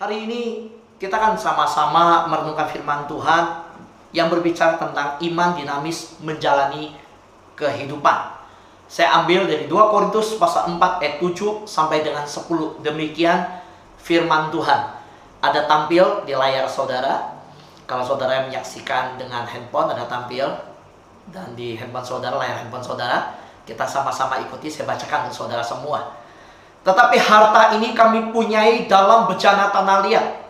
Hari ini kita kan sama-sama merenungkan firman Tuhan yang berbicara tentang iman dinamis menjalani kehidupan. Saya ambil dari 2 Korintus pasal 4 ayat 7 sampai dengan 10. Demikian firman Tuhan. Ada tampil di layar saudara. Kalau saudara yang menyaksikan dengan handphone ada tampil. Dan di handphone saudara, layar handphone saudara, kita sama-sama ikuti, saya bacakan untuk saudara semua. Tetapi harta ini kami punyai dalam bejana tanah liat,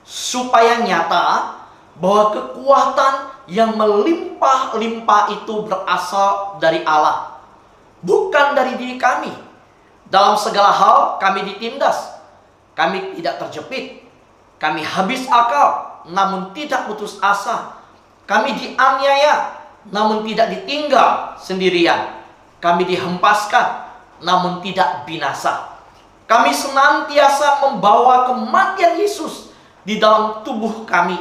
supaya nyata bahwa kekuatan yang melimpah-limpah itu berasal dari Allah, bukan dari diri kami. Dalam segala hal kami ditindas, kami tidak terjepit, kami habis akal, namun tidak putus asa, kami dianiaya, namun tidak ditinggal sendirian, kami dihempaskan, namun tidak binasa. Kami senantiasa membawa kematian Yesus di dalam tubuh kami,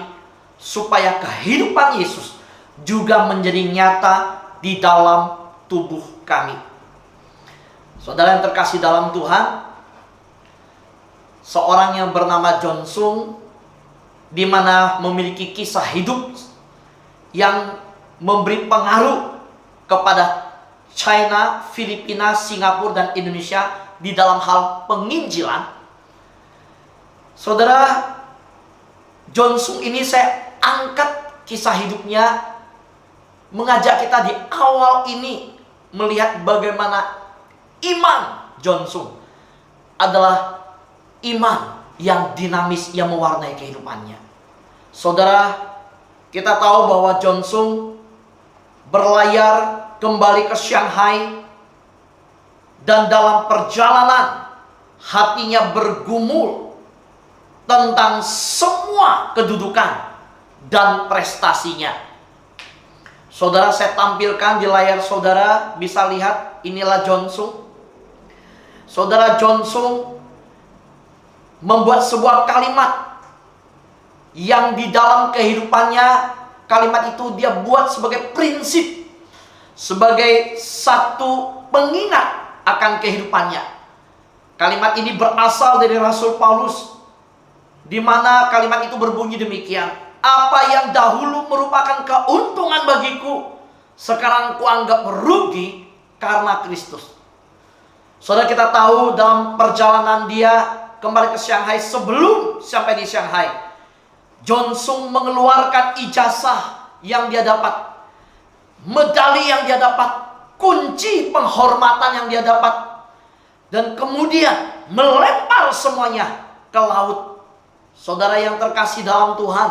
supaya kehidupan Yesus juga menjadi nyata di dalam tubuh kami. Saudara yang terkasih dalam Tuhan, seorang yang bernama John Sung, di mana memiliki kisah hidup yang memberi pengaruh kepada China, Filipina, Singapura, dan Indonesia di dalam hal penginjilan. Saudara, John Sung ini saya angkat kisah hidupnya, mengajak kita di awal ini melihat bagaimana iman John Sung adalah iman yang dinamis, yang mewarnai kehidupannya. Saudara, kita tahu bahwa John Sung berlayar kembali ke Shanghai, dan dalam perjalanan hatinya bergumul tentang semua kedudukan dan prestasinya. Saudara, saya tampilkan di layar saudara, bisa lihat, inilah John Sung. Saudara, John Sung membuat sebuah kalimat yang di dalam kehidupannya, kalimat itu dia buat sebagai prinsip, sebagai satu pengingat akan kehidupannya. Kalimat ini berasal dari Rasul Paulus, di mana kalimat itu berbunyi demikian: apa yang dahulu merupakan keuntungan bagiku, sekarang kuanggap rugi karena Kristus. Saudara, kita tahu dalam perjalanan dia kembali ke Shanghai, sebelum sampai di Shanghai, John Sung mengeluarkan ijazah yang dia dapat, medali yang dia dapat, kunci penghormatan yang dia dapat, dan kemudian melempar semuanya ke laut. Saudara yang terkasih dalam Tuhan,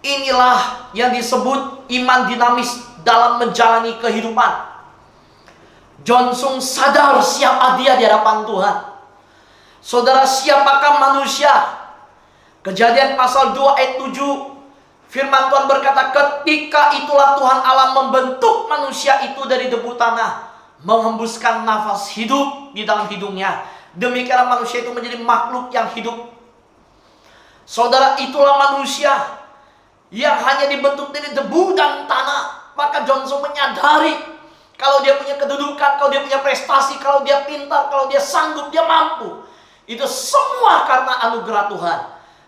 inilah yang disebut iman dinamis dalam menjalani kehidupan. John Sung sadar siapa dia di hadapan Tuhan. Saudara, siapakah manusia? Kejadian pasal 2 ayat 7, firman Tuhan berkata, ketika itulah Tuhan Allah membentuk manusia itu dari debu tanah, menghembuskan nafas hidup di dalam hidungnya. Demikianlah manusia itu menjadi makhluk yang hidup. Saudara, itulah manusia yang hanya dibentuk dari debu dan tanah. Maka John Sung menyadari, kalau dia punya kedudukan, kalau dia punya prestasi, kalau dia pintar, kalau dia sanggup, dia mampu, itu semua karena anugerah Tuhan.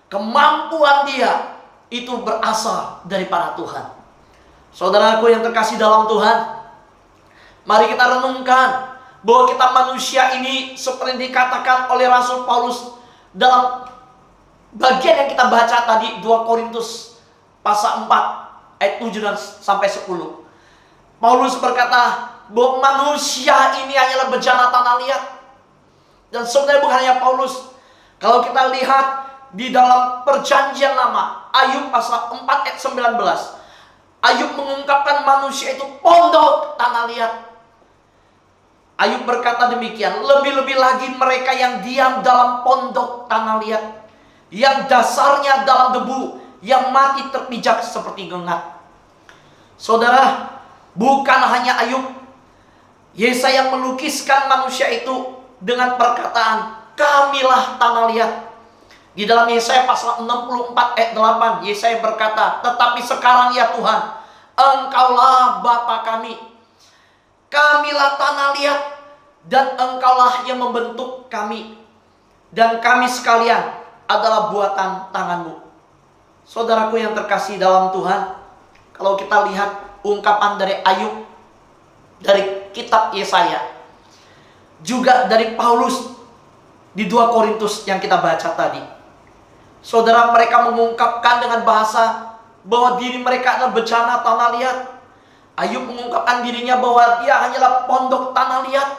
Kemampuan dia itu berasal daripada Tuhan. Saudaraku yang terkasih dalam Tuhan, mari kita renungkan bahwa kita manusia ini seperti dikatakan oleh Rasul Paulus dalam bagian yang kita baca tadi, 2 Korintus pasal 4 ayat 7 dan sampai 10. Paulus berkata bahwa manusia ini hanyalah bejana tanah liat. Dan sebenarnya bukan hanya Paulus. Kalau kita lihat di dalam perjanjian lama, Ayub pasal 4 ayat 19, Ayub mengungkapkan manusia itu pondok tanah liat. Ayub berkata demikian, lebih-lebih lagi mereka yang diam dalam pondok tanah liat, yang dasarnya dalam debu, yang mati terpijak seperti gengat. Saudara, bukan hanya Ayub, Yesaya yang melukiskan manusia itu dengan perkataan, kamilah tanah liat. Di dalam Yesaya pasal 64 ayat 8, Yesaya berkata, tetapi sekarang ya Tuhan, Engkaulah Bapa kami, kamilah tanah liat, dan Engkaulah yang membentuk kami. Dan kami sekalian adalah buatan tanganmu. Saudaraku yang terkasih dalam Tuhan, kalau kita lihat ungkapan dari Ayub, dari kitab Yesaya, juga dari Paulus di 2 Korintus yang kita baca tadi, saudara, mereka mengungkapkan dengan bahasa bahwa diri mereka adalah bencana tanah liat. Ayub mengungkapkan dirinya bahwa dia hanyalah pondok tanah liat.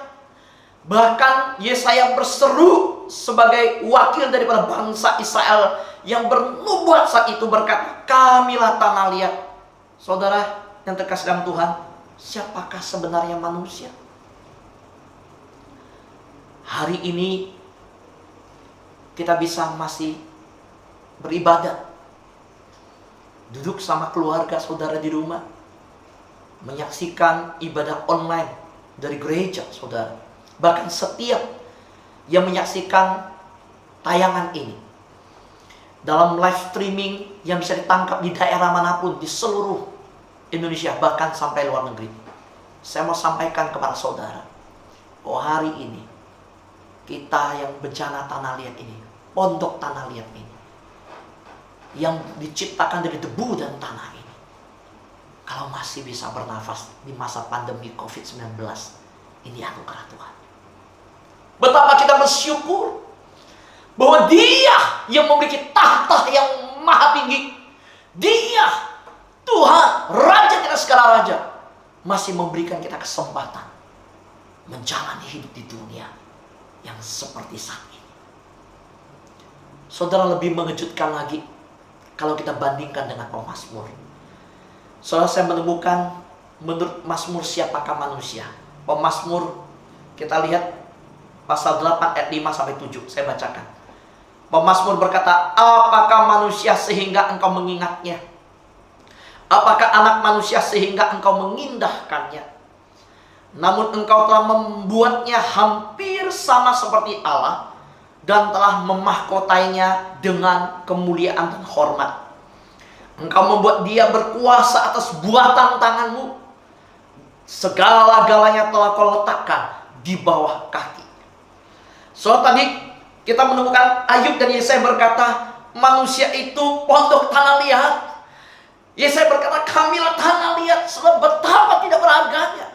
Bahkan Yesaya berseru sebagai wakil daripada bangsa Israel yang bernubuat saat itu, berkata, kamilah tanah liat. Saudara yang terkasih dalam Tuhan, siapakah sebenarnya manusia? Hari ini kita bisa masih beribadah, duduk sama keluarga saudara di rumah, menyaksikan ibadah online dari gereja saudara. Bahkan setiap yang menyaksikan tayangan ini dalam live streaming yang bisa ditangkap di daerah manapun di seluruh Indonesia, bahkan sampai luar negeri. Saya mau sampaikan kepada saudara bahwa hari ini kita yang bencana tanah liat ini, pondok tanah liat ini, yang diciptakan dari debu dan tanah ini, kalau masih bisa bernafas di masa pandemi COVID-19, ini anugerah Tuhan. Betapa kita bersyukur bahwa Dia yang memiliki tahta yang maha tinggi, Dia Tuhan, Raja kita segala raja, masih memberikan kita kesempatan menjalani hidup di dunia yang seperti saat ini. Saudara, lebih mengejutkan lagi kalau kita bandingkan dengan pemazmur. Saudara, saya menemukan menurut Mazmur siapakah manusia. Pemazmur, kita lihat pasal 8 ayat 5 sampai 7. Saya bacakan. Pemazmur berkata, apakah manusia sehingga engkau mengingatnya? Apakah anak manusia sehingga engkau mengindahkannya? Namun engkau telah membuatnya hampir sama seperti Allah, dan telah memahkotainya dengan kemuliaan dan hormat. Engkau membuat dia berkuasa atas buatan tanganmu. Segala-galanya telah kau letakkan di bawah kaki. So tadi kita menemukan Ayub dan Yesaya berkata, manusia itu pondok tanah liat. Yesaya berkata, kamilah tanah liat. Sebab betapa tidak berharganya.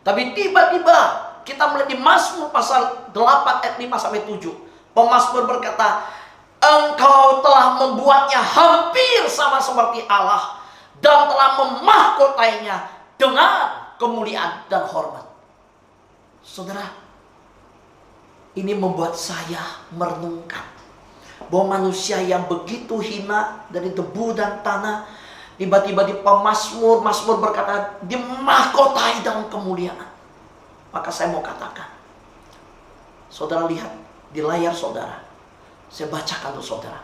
Tapi tiba-tiba kita melihat di Mazmur pasal 8 ayat 5 sampai 7. Pemazmur berkata, engkau telah membuatnya hampir sama seperti Allah, dan telah memahkotainya dengan kemuliaan dan hormat. Saudara, ini membuat saya merenungkan bahwa manusia yang begitu hina dari debu dan tanah, tiba-tiba di Pemazmur, Mazmur berkata dimahkotai dalam kemuliaan. Maka saya mau katakan, saudara lihat di layar saudara, saya bacakan untuk saudara.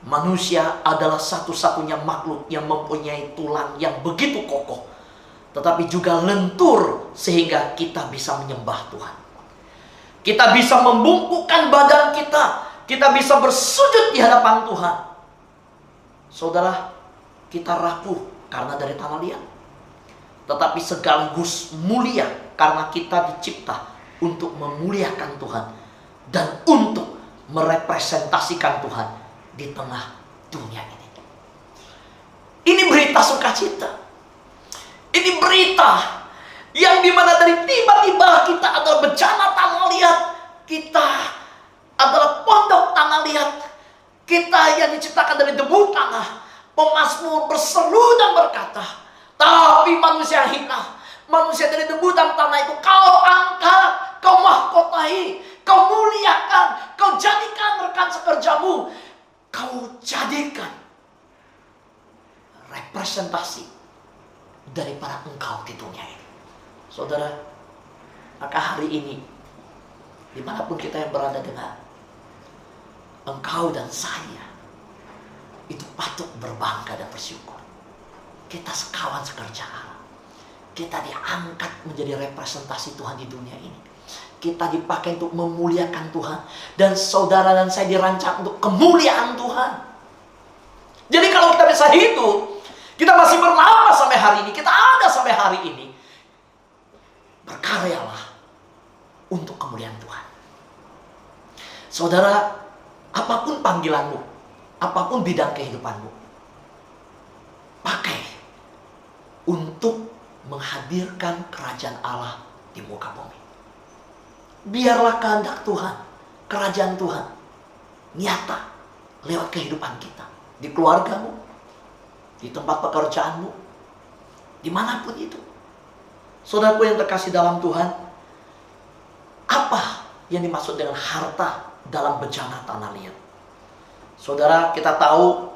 Manusia adalah satu-satunya makhluk yang mempunyai tulang yang begitu kokoh, tetapi juga lentur sehingga kita bisa menyembah Tuhan. Kita bisa membungkukkan badan kita. Kita bisa bersujud di hadapan Tuhan. Saudara, kita rapuh karena dari tanah liat, tetapi sekaligus mulia karena kita dicipta untuk memuliakan Tuhan dan untuk merepresentasikan Tuhan di tengah dunia ini. Ini berita sukacita. Ini berita yang dimana dari tiba-tiba kita adalah bencana tanah liat, kita adalah pondok tanah liat, kita yang diciptakan dari debu tanah. Pemazmur berseru dan berkata, tapi manusia hina, manusia dari debu dan tanah itu kau angkat, kau mahkotai, kau muliakan, kau jadikan rekan sekerjamu, kau jadikan representasi daripada engkau di dunia ini. Saudara, maka hari ini dimanapun kita yang berada dengan engkau dan saya, itu patut berbangga dan bersyukur. Kita sekawan sekerja Allah. Kita diangkat menjadi representasi Tuhan di dunia ini. Kita dipakai untuk memuliakan Tuhan. Dan saudara dan saya dirancang untuk kemuliaan Tuhan. Jadi kalau kita bisa hidup, kita masih bernafas sampai hari ini, kita ada sampai hari ini, berkaryalah untuk kemuliaan Tuhan. Saudara, Apapun panggilanmu, apapun bidang kehidupanmu, pakai untuk menghadirkan kerajaan Allah di muka bumi. Biarlah kehendak Tuhan, kerajaan Tuhan nyata lewat kehidupan kita, di keluargamu, di tempat pekerjaanmu, dimanapun itu. Saudaraku yang terkasih dalam Tuhan, apa yang dimaksud dengan harta dalam bejana tanah liat? Saudara, kita tahu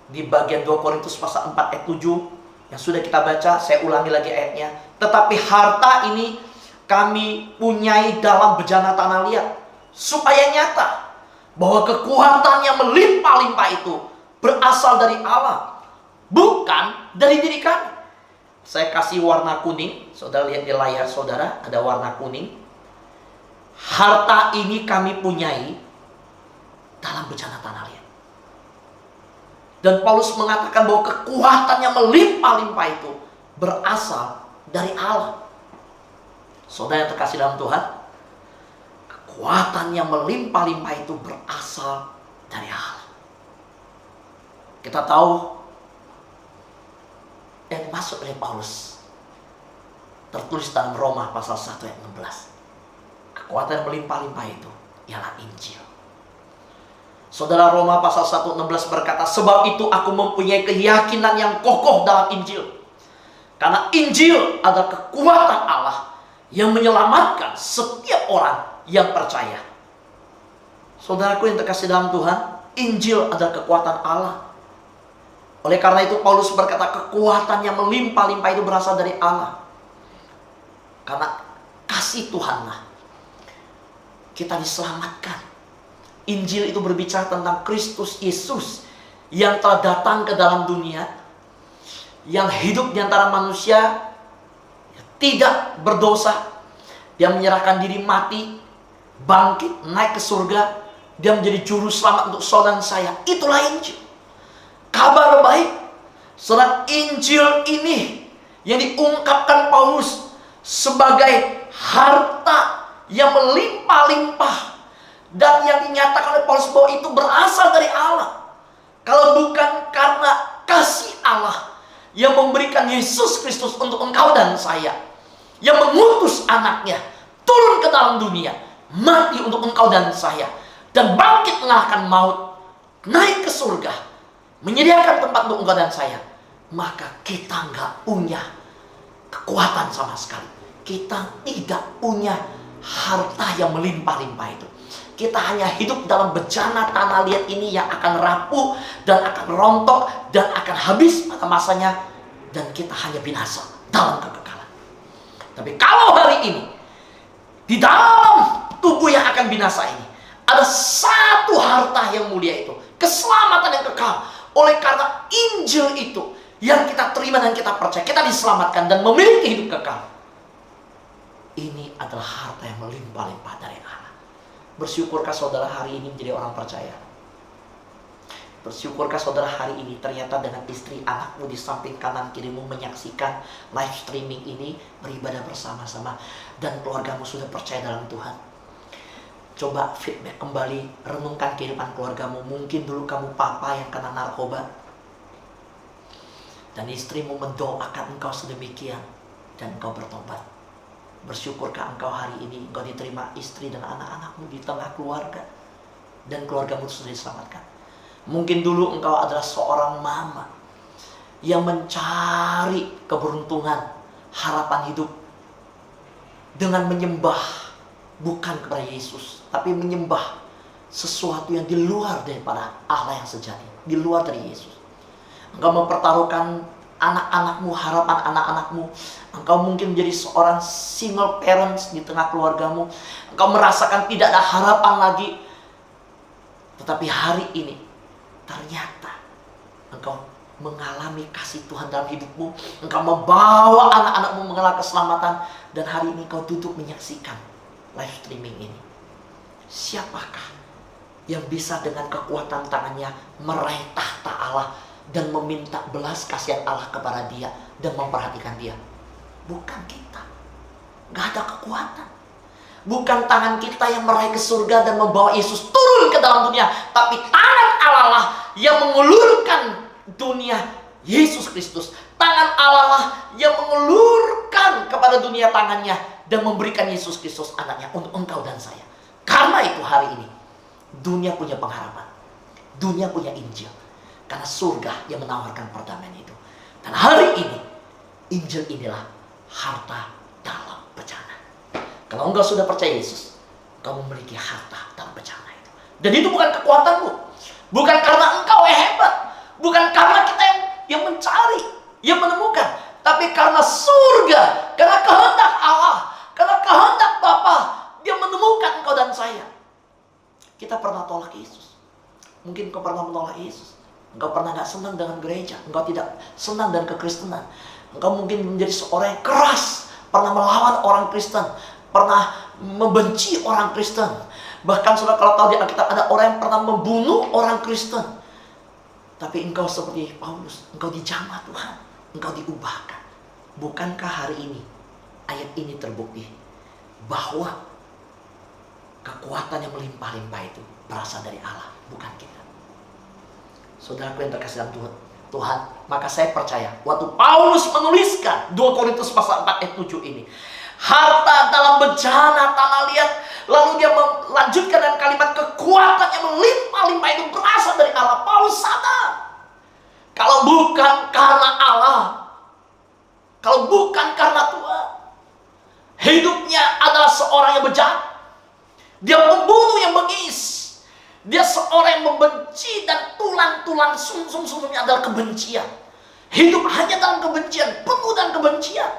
di bagian 2 Korintus pasal 4 ayat 7 yang sudah kita baca, saya ulangi lagi ayatnya. Tetapi harta ini kami punyai dalam bejana tanah liat, supaya nyata bahwa kekuatan yang melimpah-limpah itu berasal dari Allah, bukan dari diri kami. Saya kasih warna kuning, saudara lihat di layar saudara, ada warna kuning. Harta ini kami punyai dalam bejana tanah liat. Dan Paulus mengatakan bahwa kekuatan yang melimpah-limpah itu berasal dari Allah. Saudara yang terkasih dalam Tuhan, kekuatan yang melimpah-limpah itu berasal dari Allah. Kita tahu yang dimaksud oleh Paulus tertulis dalam Roma pasal 1 ayat 16. Kekuatan yang melimpah-limpah itu ialah Injil. Saudara, Roma pasal 1:16 berkata, sebab itu aku mempunyai keyakinan yang kokoh dalam Injil. Karena Injil adalah kekuatan Allah yang menyelamatkan setiap orang yang percaya. Saudaraku yang terkasih dalam Tuhan, Injil adalah kekuatan Allah. Oleh karena itu Paulus berkata kekuatan yang melimpah-limpah itu berasal dari Allah. Karena kasih Tuhanlah kita diselamatkan. Injil itu berbicara tentang Kristus Yesus yang telah datang ke dalam dunia, yang hidup di antara manusia, tidak berdosa. Dia menyerahkan diri mati, bangkit, naik ke surga. Dia menjadi juru selamat untuk saudara dan saya. Itulah Injil. Kabar baik. Saudara, Injil ini yang diungkapkan Paulus sebagai harta yang melimpah-limpah, dan yang dinyatakan oleh Paulus bahwa itu berasal dari Allah. Kalau bukan karena kasih Allah yang memberikan Yesus Kristus untuk engkau dan saya, yang mengutus anaknya turun ke dalam dunia, mati untuk engkau dan saya, dan bangkit mengalahkan maut, naik ke surga, menyediakan tempat untuk engkau dan saya, maka kita nggak punya kekuatan sama sekali. Kita tidak punya harta yang melimpah-limpah itu. Kita hanya hidup dalam bejana tanah liat ini yang akan rapuh dan akan rontok dan akan habis pada masanya, dan kita hanya binasa dalam kekekalan. Tapi kalau hari ini di dalam tubuh yang akan binasa ini ada satu harta yang mulia, itu keselamatan yang kekal. Oleh karena Injil itu yang kita terima dan kita percaya, kita diselamatkan dan memiliki hidup kekal. Ini adalah harta yang melimpah-limpah dari Allah. Bersyukurkah saudara hari ini menjadi orang percaya? Bersyukurkah saudara hari ini ternyata dengan istri, anakmu di samping kanan kirimu menyaksikan live streaming ini, beribadah bersama-sama, dan keluargamu sudah percaya dalam Tuhan? Coba feedback kembali, renungkan kehidupan keluargamu. Mungkin dulu kamu papa yang kena narkoba, dan istrimu mendoakan engkau sedemikian, dan engkau bertobat. Bersyukurkah engkau hari ini engkau diterima istri dan anak-anakmu di tengah keluarga, dan keluargamu sudah diselamatkan? Mungkin dulu engkau adalah seorang mama yang mencari keberuntungan, harapan hidup dengan menyembah bukan kepada Yesus, tapi menyembah sesuatu yang di luar daripada Allah yang sejati, di luar dari Yesus. Engkau mempertaruhkan anak-anakmu, harapan anak-anakmu. Engkau mungkin menjadi seorang single parents di tengah keluargamu. Engkau merasakan tidak ada harapan lagi. Tetapi hari ini ternyata engkau mengalami kasih Tuhan dalam hidupmu. Engkau membawa anak-anakmu mengenal keselamatan. Dan hari ini engkau duduk menyaksikan live streaming ini. Siapakah yang bisa dengan kekuatan tangannya meraih tahta Allah dan meminta belas kasihan Allah kepada dia dan memperhatikan dia? Bukan kita. Gak ada kekuatan. Bukan tangan kita yang meraih ke surga dan membawa Yesus turun ke dalam dunia, tapi tangan Allah lah yang mengulurkan dunia Yesus Kristus. Tangan Allah lah yang mengulurkan kepada dunia tangannya dan memberikan Yesus Kristus anaknya untuk engkau dan saya. Karena itu hari ini dunia punya pengharapan, dunia punya Injil, karena surga yang menawarkan perdamaian itu. Dan hari ini Injil inilah harta dalam bencana. Kalau engkau sudah percaya Yesus, engkau memiliki harta dalam bencana itu. Dan itu bukan kekuatanmu, bukan karena engkau yang hebat, bukan karena kita yang mencari, yang menemukan, tapi karena surga, karena kehendak Allah, karena kehendak Bapa, Dia menemukan engkau dan saya. Kita pernah tolak Yesus. Mungkin engkau pernah menolak Yesus. Engkau pernah gak senang dengan gereja, engkau tidak senang dengan kekristenan. Engkau mungkin menjadi seorang yang keras, pernah melawan orang Kristen, pernah membenci orang Kristen. Bahkan saudara, kalau tahu di Alkitab ada orang yang pernah membunuh orang Kristen. Tapi engkau seperti Paulus, engkau dijamah Tuhan, engkau diubahkan. Bukankah hari ini ayat ini terbukti bahwa kekuatan yang melimpah-limpah itu berasal dari Allah, bukan kita. Saudaraku yang terkasih dalam Tuhan, maka saya percaya waktu Paulus menuliskan 2 Korintus pasal 4 ayat 7 ini, harta dalam bencana tanah liat, lalu dia melanjutkan dengan kalimat kekuatan yang melimpah-limpah itu berasal dari Allah. Paulus sadar, kalau bukan karena Allah, kalau bukan karena Tuhan, hidupnya adalah seorang yang bejat. Dia pembunuh yang bengis. Dia seorang yang membenci dan tulang-tulang sumsum-sumsumnya adalah kebencian. Hidup hanya dalam kebencian, penuh dengan kebencian.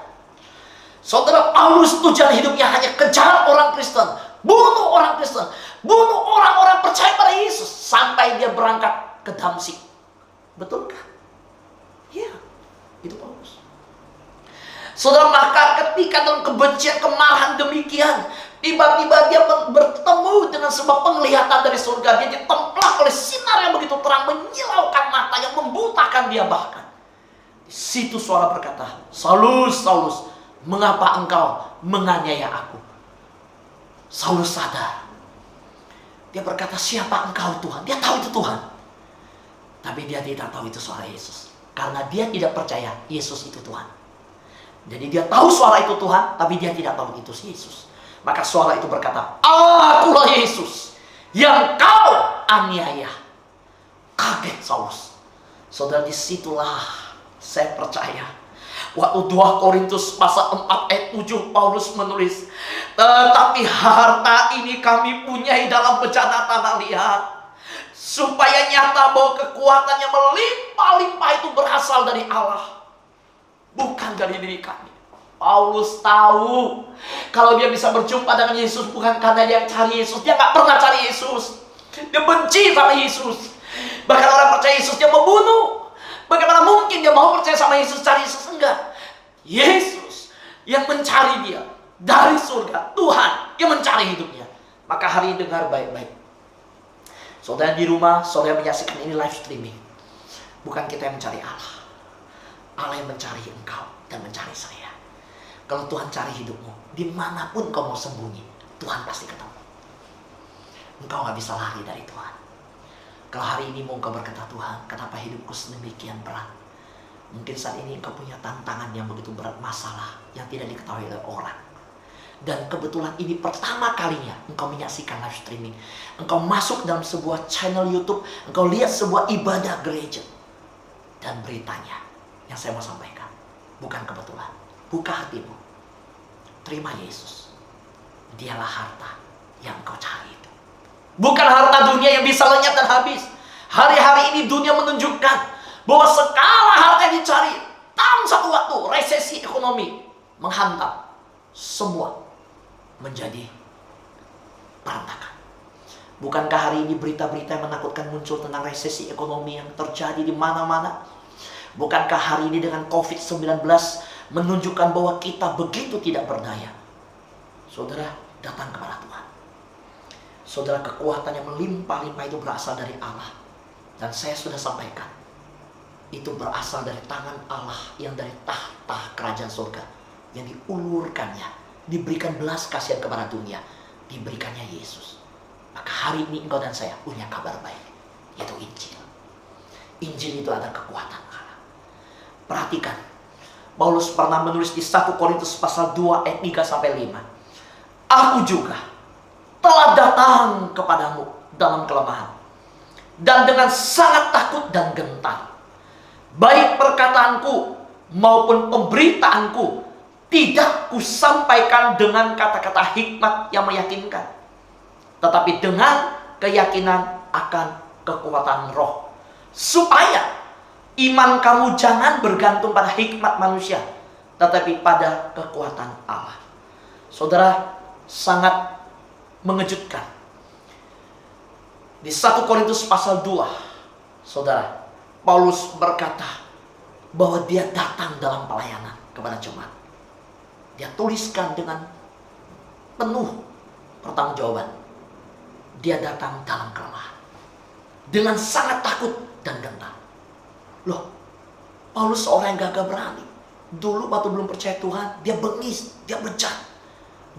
Saudara, Paulus tujuan hidupnya hanya kejar orang Kristen, bunuh orang Kristen, bunuh orang-orang percaya pada Yesus, sampai dia berangkat ke Damsyik. Betulkah? Ya, itu Paulus. Saudara, maka ketika dalam kebencian, kemarahan demikian, tiba-tiba dia bertemu dengan sebuah penglihatan dari surga. Dia ditemplak oleh sinar yang begitu terang, menyilaukan mata, yang membutakan dia bahkan. Di situ suara berkata, Saulus, Saulus, mengapa engkau menganiaya aku? Saulus sadar. Dia berkata, siapa engkau Tuhan? Dia tahu itu Tuhan. Tapi dia tidak tahu itu suara Yesus. Karena dia tidak percaya Yesus itu Tuhan. Jadi dia tahu suara itu Tuhan, tapi dia tidak tahu itu Yesus. Maka suara itu berkata, akulah Yesus yang kau aniaya. Kaget Saulus. Saudara, disitulah saya percaya. Waktu 2 Korintus pasal 4 ayat 7 Paulus menulis, tetapi harta ini kami punyai dalam bencana tanah liat, supaya nyata bahwa kekuatan yang melimpah-limpah itu berasal dari Allah, bukan dari diri kami. Paulus tahu kalau dia bisa berjumpa dengan Yesus bukan karena dia cari Yesus. Dia gak pernah cari Yesus. Dia benci sama Yesus. Bahkan orang percaya Yesus dia membunuh. Bagaimana mungkin dia mau percaya sama Yesus, cari Yesus? Enggak. Yesus yang mencari dia dari surga. Tuhan yang mencari hidupnya. Maka hari ini dengar baik-baik. Saudara di rumah, saudara menyaksikan ini live streaming. Bukan kita yang mencari Allah. Allah yang mencari engkau dan mencari saya. Kalau Tuhan cari hidupmu, dimanapun kau mau sembunyi, Tuhan pasti ketemu. Engkau gak bisa lari dari Tuhan. Kalau hari ini mau engkau berkata, Tuhan, kenapa hidupku sedemikian berat? Mungkin saat ini engkau punya tantangan yang begitu berat, masalah yang tidak diketahui oleh orang. Dan kebetulan ini pertama kalinya engkau menyaksikan live streaming. Engkau masuk dalam sebuah channel YouTube, engkau lihat sebuah ibadah gereja. Dan beritanya yang saya mau sampaikan, bukan kebetulan. Buka hatimu, terima Yesus. Dialah harta yang engkau cari itu. Bukan harta dunia yang bisa lenyap dan habis. Hari-hari ini dunia menunjukkan bahwa segala harta yang dicari dalam satu waktu resesi ekonomi menghantam, semua menjadi berantakan. Bukankah hari ini berita-berita yang menakutkan muncul tentang resesi ekonomi yang terjadi di mana-mana? Bukankah hari ini dengan COVID-19 menunjukkan bahwa kita begitu tidak berdaya? Saudara, datang kepada Tuhan. Saudara, kekuatan yang melimpah-limpah itu berasal dari Allah. Dan saya sudah sampaikan, itu berasal dari tangan Allah yang dari tahta kerajaan surga, yang diulurkannya diberikan belas kasihan kepada dunia, diberikannya Yesus. Maka hari ini engkau dan saya punya kabar baik, yaitu Injil. Injil itu adalah kekuatan Allah. Perhatikan, Paulus pernah menulis di 1 Korintus pasal 2 ayat 3 sampai 5. Aku juga telah datang kepadamu dalam kelemahan, dan dengan sangat takut dan gentar. Baik perkataanku maupun pemberitaanku tidak kusampaikan dengan kata-kata hikmat yang meyakinkan, tetapi dengan keyakinan akan kekuatan roh, supaya iman kamu jangan bergantung pada hikmat manusia, tetapi pada kekuatan Allah. Saudara, sangat mengejutkan. Di 1 Korintus pasal 2, saudara, Paulus berkata bahwa dia datang dalam pelayanan kepada jemaat. Dia tuliskan dengan penuh pertanggungjawaban. Dia datang dalam kelemahan, dengan sangat takut dan gentar. Loh, Paulus seorang yang gagah berani. Dulu waktu belum percaya Tuhan, dia bengis, dia bejat,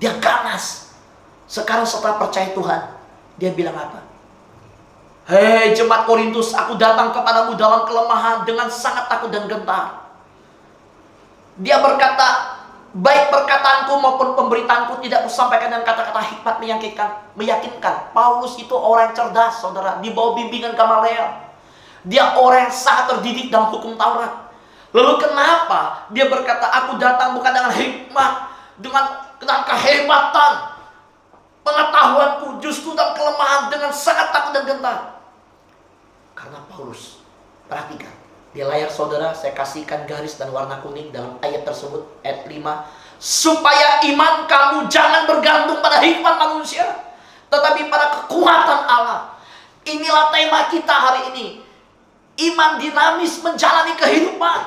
dia ganas. Sekarang setelah percaya Tuhan, dia bilang apa? Hei jemaat Korintus, aku datang kepadamu dalam kelemahan, dengan sangat takut dan gentar. Dia berkata, baik perkataanku maupun pemberitaanku tidak kusampaikan dengan kata-kata hikmat meyakinkan. Paulus itu orang yang cerdas, saudara, di bawah bimbingan Gamaliel. Dia orang yang sangat terdidik dalam hukum Taurat. Lalu kenapa dia berkata, aku datang bukan dengan hikmat, dengan kehebatan, pengetahuanku, justru dalam kelemahan, dengan sangat takut dan gentar. Karena Paulus, perhatikan, di layar saudara saya kasihkan garis dan warna kuning dalam ayat tersebut, ayat 5. Supaya iman kamu jangan bergantung pada hikmat manusia, tetapi pada kekuatan Allah. Inilah tema kita hari ini. Iman dinamis menjalani kehidupan.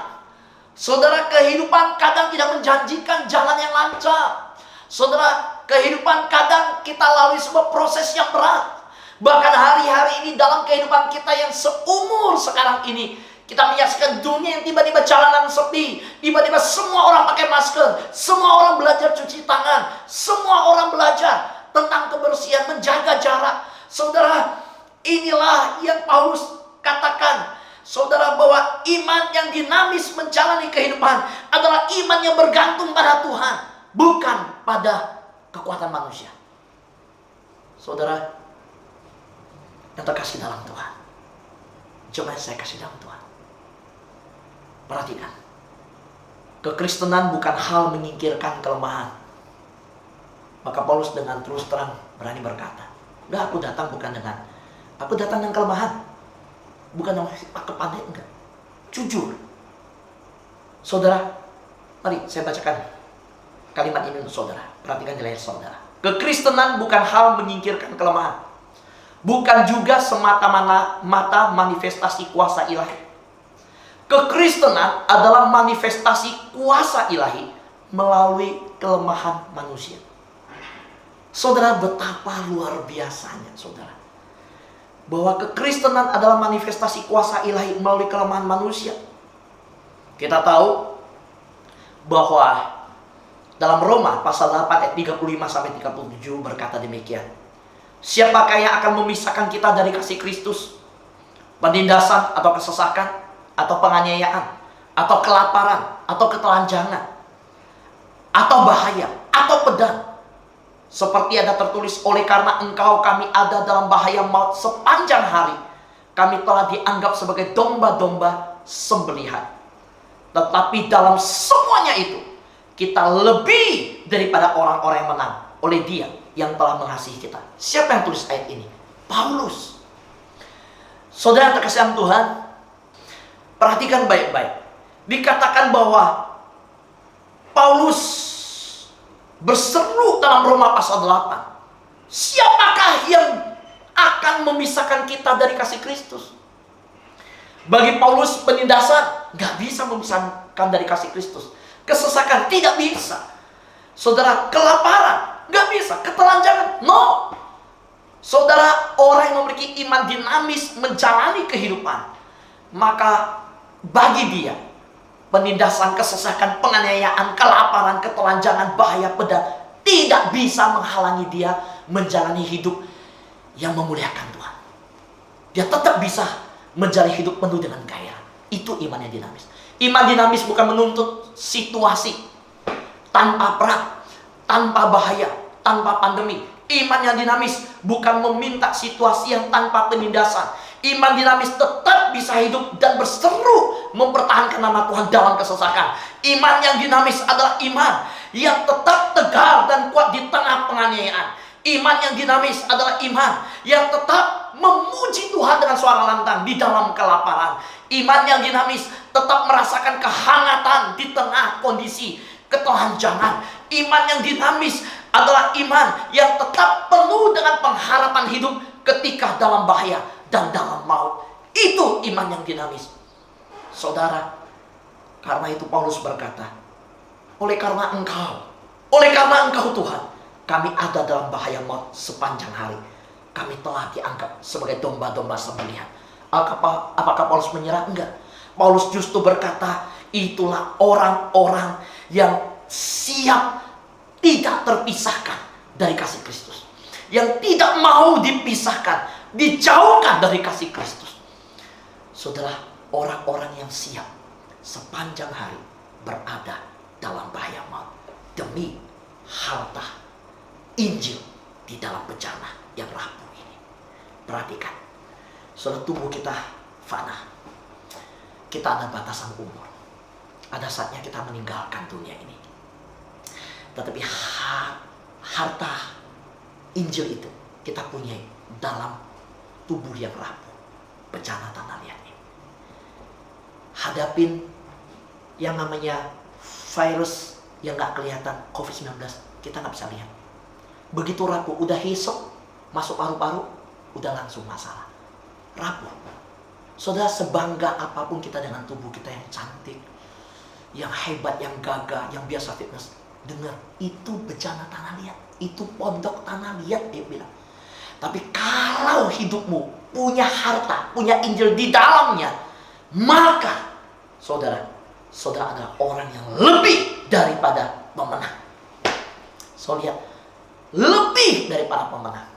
Saudara, kehidupan kadang tidak menjanjikan jalan yang lancar. Saudara, kehidupan kadang kita lalui sebuah proses yang berat. Bahkan hari-hari ini dalam kehidupan kita yang seumur sekarang ini, kita menyaksikan dunia yang tiba-tiba jalanan sepi. Tiba-tiba semua orang pakai masker, semua orang belajar cuci tangan, semua orang belajar tentang kebersihan, menjaga jarak. Saudara, inilah yang Paulus katakan, saudara, bahwa iman yang dinamis menjalani kehidupan adalah iman yang bergantung pada Tuhan, bukan pada kekuatan manusia. Saudara yang terkasih dalam Tuhan, coba saya kasih dalam Tuhan, perhatikan, kekristenan bukan hal menyingkirkan kelemahan. Maka Paulus dengan terus terang berani berkata, enggak, aku datang dengan kelemahan, bukan dengan kepandaian, enggak. Jujur. Saudara, mari saya bacakan kalimat ini untuk saudara. Perhatikan di layar saudara. Kekristenan bukan hal menyingkirkan kelemahan, bukan juga semata-mata manifestasi kuasa ilahi. Kekristenan adalah manifestasi kuasa ilahi melalui kelemahan manusia. Saudara, betapa luar biasanya, saudara, bahwa kekristenan adalah manifestasi kuasa ilahi melalui kelemahan manusia. Kita tahu bahwa dalam Roma pasal 8 ayat 35 sampai 37 berkata demikian. Siapakah yang akan memisahkan kita dari kasih Kristus? Penindasan atau kesesakan, atau penganiayaan, atau kelaparan, atau ketelanjangan, atau bahaya, atau pedang? Seperti ada tertulis, oleh karena engkau kami ada dalam bahaya maut sepanjang hari. Kami telah dianggap sebagai domba-domba sembelihan. Tetapi dalam semuanya itu, kita lebih daripada orang-orang yang menang oleh Dia yang telah mengasihi kita. Siapa yang tulis ayat ini? Paulus. Saudara yang terkasih dalam Tuhan, perhatikan baik-baik. Dikatakan bahwa Paulus berseru dalam Roma pasal 8. Siapakah yang akan memisahkan kita dari kasih Kristus? Bagi Paulus, penindasan gak bisa memisahkan dari kasih Kristus. Kesesakan tidak bisa. Saudara, kelaparan gak bisa. Ketelanjangan, no. Saudara, orang yang memiliki iman dinamis menjalani kehidupan, maka bagi dia penindasan, kesesakan, penganiayaan, kelaparan, ketelanjangan, bahaya, pedang tidak bisa menghalangi dia menjalani hidup yang memuliakan Tuhan. Dia tetap bisa menjalani hidup penuh dengan gairah. Itu iman yang dinamis. Iman dinamis bukan menuntut situasi tanpa perang, tanpa bahaya, tanpa pandemi. Iman yang dinamis bukan meminta situasi yang tanpa penindasan. Iman dinamis tetap bisa hidup dan berseru mempertahankan nama Tuhan dalam kesesakan. Iman yang dinamis adalah iman yang tetap tegar dan kuat di tengah penganiayaan. Iman yang dinamis adalah iman yang tetap memuji Tuhan dengan suara lantang di dalam kelaparan. Iman yang dinamis tetap merasakan kehangatan di tengah kondisi ketelanjangan. Iman yang dinamis adalah iman yang tetap penuh dengan pengharapan hidup ketika dalam bahaya dan dalam maut. Itu iman yang dinamis. Saudara, karena itu Paulus berkata, oleh karena engkau Tuhan, kami ada dalam bahaya maut sepanjang hari. Kami telah dianggap sebagai domba-domba sembelihan. Apakah Paulus menyerah? Enggak. Paulus justru berkata, itulah orang-orang yang siap tidak terpisahkan dari kasih Kristus. Yang tidak mau dipisahkan, dijauhkan dari kasih Kristus. Saudara, orang-orang yang siap sepanjang hari berada dalam bahaya maut demi harta Injil di dalam bencana yang rapuh ini. Perhatikan, saudara, tubuh kita fana. Kita ada batasan umur. Ada saatnya kita meninggalkan dunia ini. Tetapi harta Injil itu kita punyai dalam tubuh yang rapuh, bencana tanah liat ini. Hadapin yang namanya virus yang gak kelihatan, COVID-19, kita gak bisa lihat. Begitu rapuh, udah hisap, masuk paru-paru, udah langsung masalah. Rapuh. Saudara, sebangga apapun kita dengan tubuh kita yang cantik, yang hebat, yang gagah, yang biasa fitness, dengar, itu bencana tanah liat, itu pondok tanah liat, dia bilang. Tapi kalau hidupmu punya harta, punya Injil di dalamnya, maka saudara adalah orang yang lebih daripada pemenang. So, lihat, lebih daripada pemenang.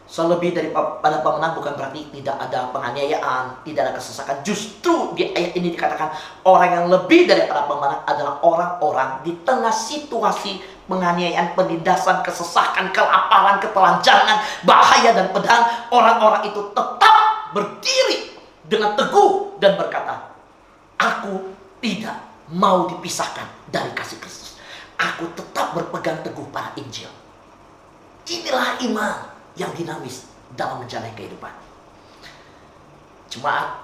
So, lebih daripada pemenang bukan berarti tidak ada penganiayaan, tidak ada kesesakan. Justru di ayat ini dikatakan orang yang lebih daripada pemenang adalah orang-orang di tengah situasi penganiayaan, penindasan, kesesakan, kelaparan, ketelanjangan, bahaya dan pedang. Orang-orang itu tetap berdiri dengan teguh dan berkata, aku tidak mau dipisahkan dari kasih Kristus. Aku tetap berpegang teguh pada Injil. Inilah iman yang dinamis dalam menjalani kehidupan. Jemaat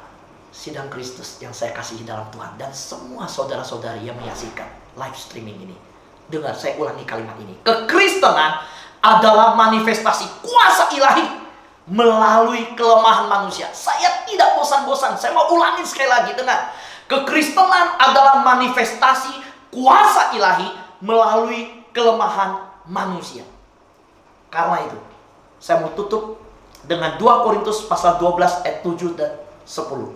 Sidang Kristus yang saya kasihi dalam Tuhan, dan semua saudara-saudari yang menyaksikan live streaming ini, dengar, saya ulangi kalimat ini. Kekristenan adalah manifestasi kuasa ilahi melalui kelemahan manusia. Saya tidak bosan-bosan, saya mau ulangi sekali lagi, dengar. Kekristenan adalah manifestasi kuasa ilahi melalui kelemahan manusia. Karena itu, saya mau tutup dengan 2 Korintus pasal 12 ayat 7 dan 10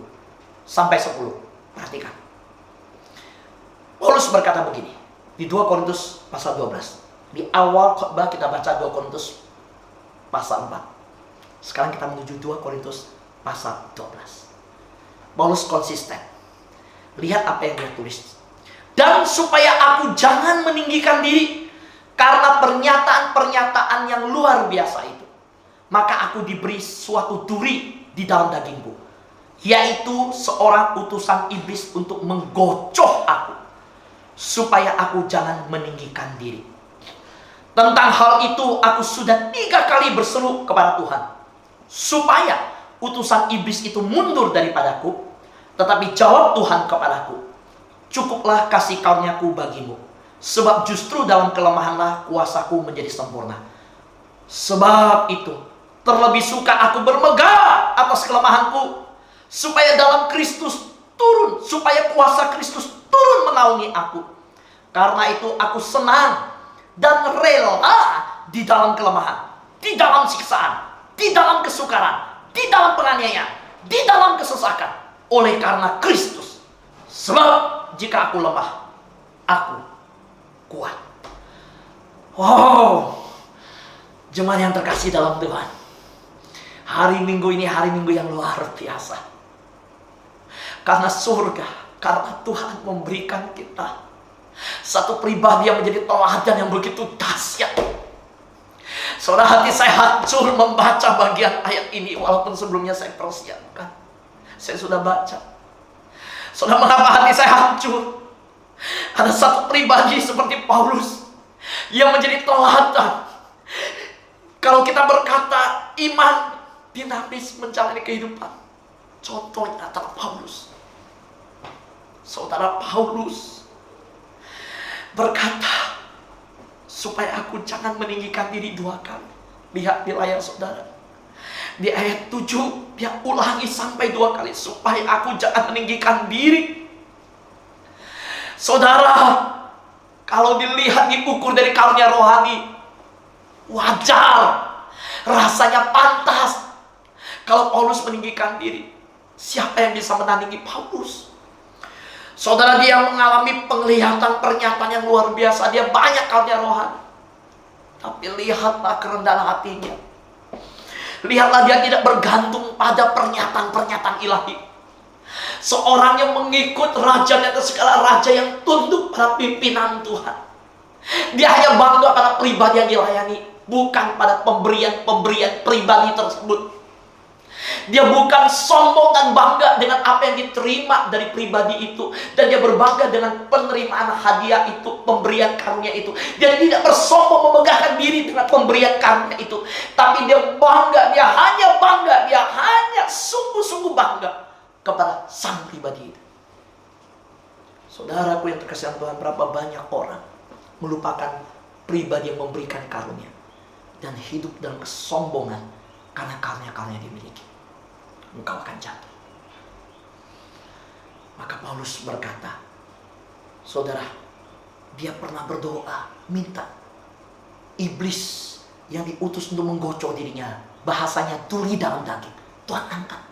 sampai 10. Perhatikan. Paulus berkata begini di 2 Korintus pasal 12. Di awal khotbah kita baca 2 Korintus pasal 4. Sekarang kita menuju 2 Korintus pasal 12. Paulus konsisten. Lihat apa yang dia tulis. Dan supaya aku jangan meninggikan diri karena pernyataan-pernyataan yang luar biasa itu, maka aku diberi suatu duri di dalam dagingku, yaitu seorang utusan iblis untuk menggocoh aku, supaya aku jangan meninggikan diri. Tentang hal itu aku sudah 3 kali berseru kepada Tuhan, supaya utusan iblis itu mundur daripadaku. Tetapi jawab Tuhan kepadaku, cukuplah kasih karuniaku bagimu, sebab justru dalam kelemahanlah kuasaku menjadi sempurna. Sebab itu terlebih suka aku bermegah atas kelemahanku, supaya dalam Kristus turun, supaya kuasa Kristus turun menaungi aku. Karena itu aku senang dan rela di dalam kelemahan, di dalam siksaan, di dalam kesukaran, di dalam penganiayaan, di dalam kesesakan, oleh karena Kristus. Sebab jika aku lemah, aku kuat. Wow, jemaat yang terkasih dalam Tuhan, hari Minggu ini hari Minggu yang luar biasa. Karena surga, karena Tuhan memberikan kita satu pribadi yang menjadi teladan yang begitu dahsyat. Saudara, hati saya hancur membaca bagian ayat ini, walaupun sebelumnya saya persiapkan. Saya sudah baca. Saudara, mengapa hati saya hancur? Ada satu pribadi seperti Paulus yang menjadi teladan. Kalau kita berkata iman dinamis menjalani kehidupan, contohnya adalah Paulus. Saudara, Paulus berkata, supaya aku jangan meninggikan diri 2 kali. Lihat di layar saudara, di ayat 7 dia ulangi sampai 2 kali, supaya aku jangan meninggikan diri. Saudara, kalau dilihat diukur dari karunia rohani, wajar, rasanya pantas kalau Paulus meninggikan diri. Siapa yang bisa menandingi Paulus? Saudara, dia mengalami penglihatan, pernyataan yang luar biasa. Dia banyak karunia rohani, tapi lihatlah kerendahan hatinya. Lihatlah dia tidak bergantung pada pernyataan-pernyataan ilahi. Seorang yang mengikut raja di atas segala raja, yang tunduk pada pimpinan Tuhan. Dia hanya bangga pada pribadi yang dilayani, bukan pada pemberian-pemberian pribadi tersebut. Dia bukan sombong dan bangga dengan apa yang diterima dari pribadi itu, dan dia berbangga dengan penerimaan hadiah itu, pemberian karunia itu. Dia tidak bersombong memegahkan diri dengan pemberian karunia itu, tapi dia bangga, dia hanya sungguh-sungguh bangga kepada sang pribadi itu. Saudaraku yang terkasih Tuhan, berapa banyak orang melupakan pribadi yang memberikan karunia dan hidup dalam kesombongan karena karunia-karunia yang dimiliki. Engkau akan jatuh. Maka Paulus berkata, saudara, dia pernah berdoa, minta iblis yang diutus untuk menggocok dirinya, bahasanya tuli dalam daging, Tuhan angkat.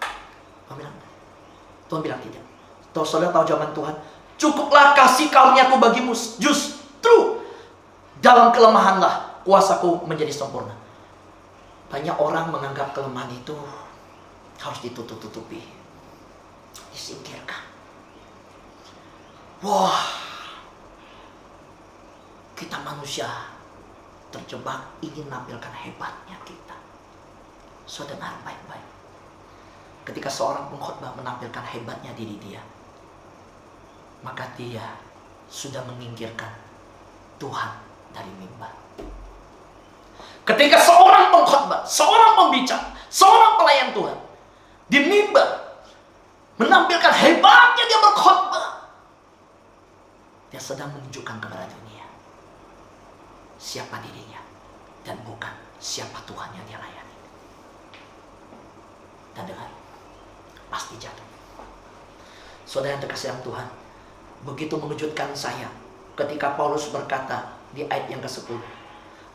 Tuhan bilang tidak. Saudara tahu jawaban Tuhan, cukuplah kasih karuniaku bagimu, justru dalam kelemahanlah kuasaku menjadi sempurna. Banyak orang menganggap kelemahan itu harus ditutup-tutupi, disingkirkan. Wah, kita manusia terjebak ingin menampilkan hebatnya kita. Saudara, baik-baik. Ketika seorang pengkhotbah menampilkan hebatnya diri dia, maka dia sudah menyingkirkan Tuhan dari mimbar. Ketika seorang pengkhotbah, seorang pembicara, seorang pelayan Tuhan di mimbar menampilkan hebatnya dia berkhotbah, dia sedang menunjukkan kepada dunia siapa dirinya dan bukan siapa Tuhan yang dia layani. Dan dengan pasti jatuh. Saudara yang terkasih dalam Tuhan, begitu mengejutkan saya ketika Paulus berkata di ayat yang ke-10,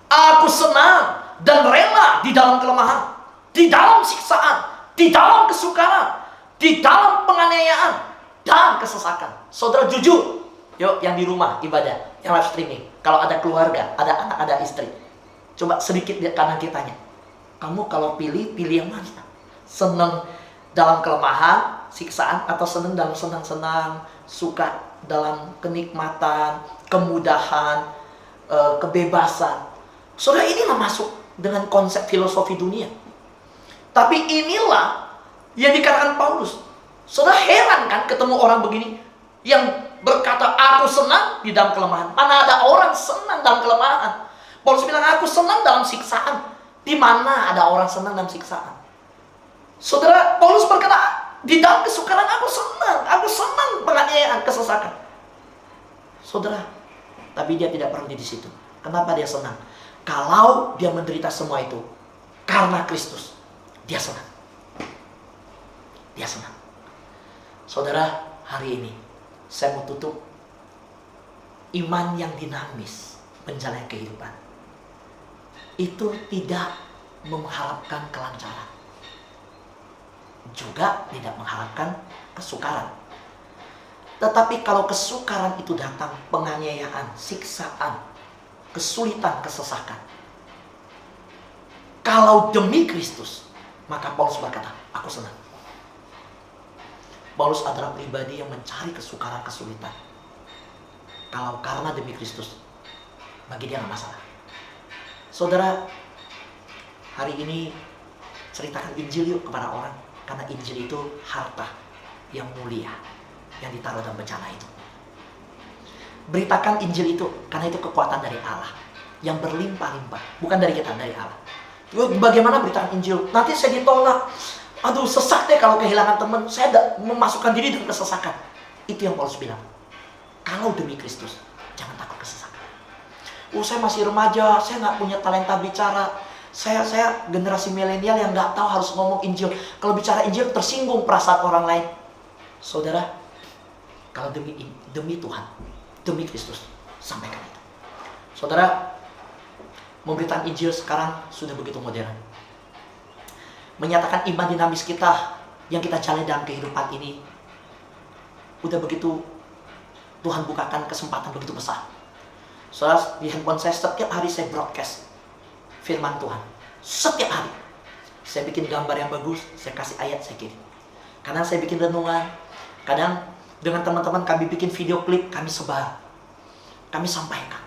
aku senang dan rela di dalam kelemahan, di dalam siksaan, di dalam kesukaran, di dalam penganiayaan dan kesesakan. Saudara jujur, yuk yang di rumah ibadah, yang live streaming, kalau ada keluarga, ada anak, ada istri, coba sedikit di kanan kitanya, kamu kalau pilih yang mana? Senang dalam kelemahan, siksaan, atau senang dalam senang-senang, suka dalam kenikmatan, kemudahan, kebebasan? Saudara, inilah masuk dengan konsep filosofi dunia. Tapi inilah yang dikatakan Paulus. Saudara heran kan ketemu orang begini yang berkata aku senang di dalam kelemahan. Mana ada orang senang dalam kelemahan? Paulus bilang aku senang dalam siksaan. Di mana ada orang senang dalam siksaan? Saudara, Paulus berkata di dalam kesukaran aku senang penganiayaan, kesesakan. Saudara, tapi dia tidak berhenti di situ. Kenapa dia senang? Kalau dia menderita semua itu karena Kristus, dia senang. Dia senang. Saudara, hari ini saya mau tutup iman yang dinamis menjalani kehidupan. Itu tidak mengharapkan kelancaran, juga tidak mengharapkan kesukaran. Tetapi kalau kesukaran itu datang, penganiayaan, siksaan, kesulitan, kesesakan. Kalau demi Kristus, maka Paulus berkata, aku senang. Paulus adalah pribadi yang mencari kesukaran, kesulitan. Kalau karena demi Kristus, bagi dia nggak masalah. Saudara, hari ini ceritakan Injil yuk kepada orang. Karena Injil itu harta yang mulia yang ditaruh dalam bencana itu. Beritakan Injil itu, karena itu kekuatan dari Allah yang berlimpah-limpah, bukan dari kita, dari Allah. Bagaimana beritakan Injil? Nanti saya ditolak. Aduh, sesak deh kalau kehilangan teman. Saya memasukkan diri dalam kesesakan. Itu yang Paulus bilang. Kalau demi Kristus, jangan takut kesesakan. Saya masih remaja, saya nggak punya talenta bicara. Saya generasi milenial yang nggak tahu harus ngomong Injil. Kalau bicara Injil tersinggung perasaan orang lain. Saudara, kalau demi Tuhan, demi Kristus, sampaikan itu. Saudara, memberitakan Injil sekarang sudah begitu modern. Menyatakan iman dinamis kita yang kita jalani dalam kehidupan ini, udah begitu Tuhan bukakan kesempatan begitu besar. Saudara, di handphone saya setiap hari saya broadcast firman Tuhan. Setiap hari saya bikin gambar yang bagus, saya kasih ayat, saya kirim. Kadang saya bikin renungan, kadang dengan teman-teman kami bikin video klip, kami sebar, kami sampaikan.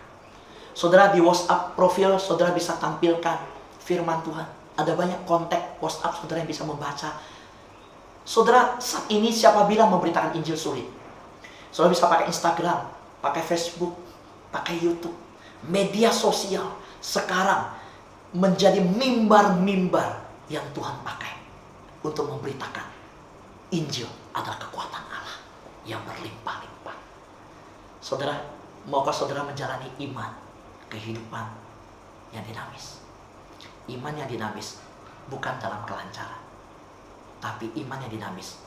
Saudara, di WhatsApp profil saudara bisa tampilkan firman Tuhan. Ada banyak kontak WhatsApp saudara yang bisa membaca. Saudara, saat ini siapa bilang memberitakan Injil sulit? Saudara bisa pakai Instagram, pakai Facebook, pakai YouTube. Media sosial sekarang menjadi mimbar-mimbar yang Tuhan pakai untuk memberitakan Injil adalah kekuatan Allah yang berlimpah-limpah. Saudara, maukah saudara menjalani iman, kehidupan yang dinamis? Iman yang dinamis bukan dalam kelancaran, tapi iman yang dinamis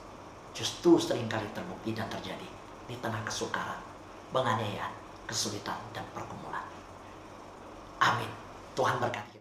justru seringkali terbukti dan terjadi di tengah kesukaran, penganiayaan, kesulitan, dan pergumulan. Amin. Tuhan berkati.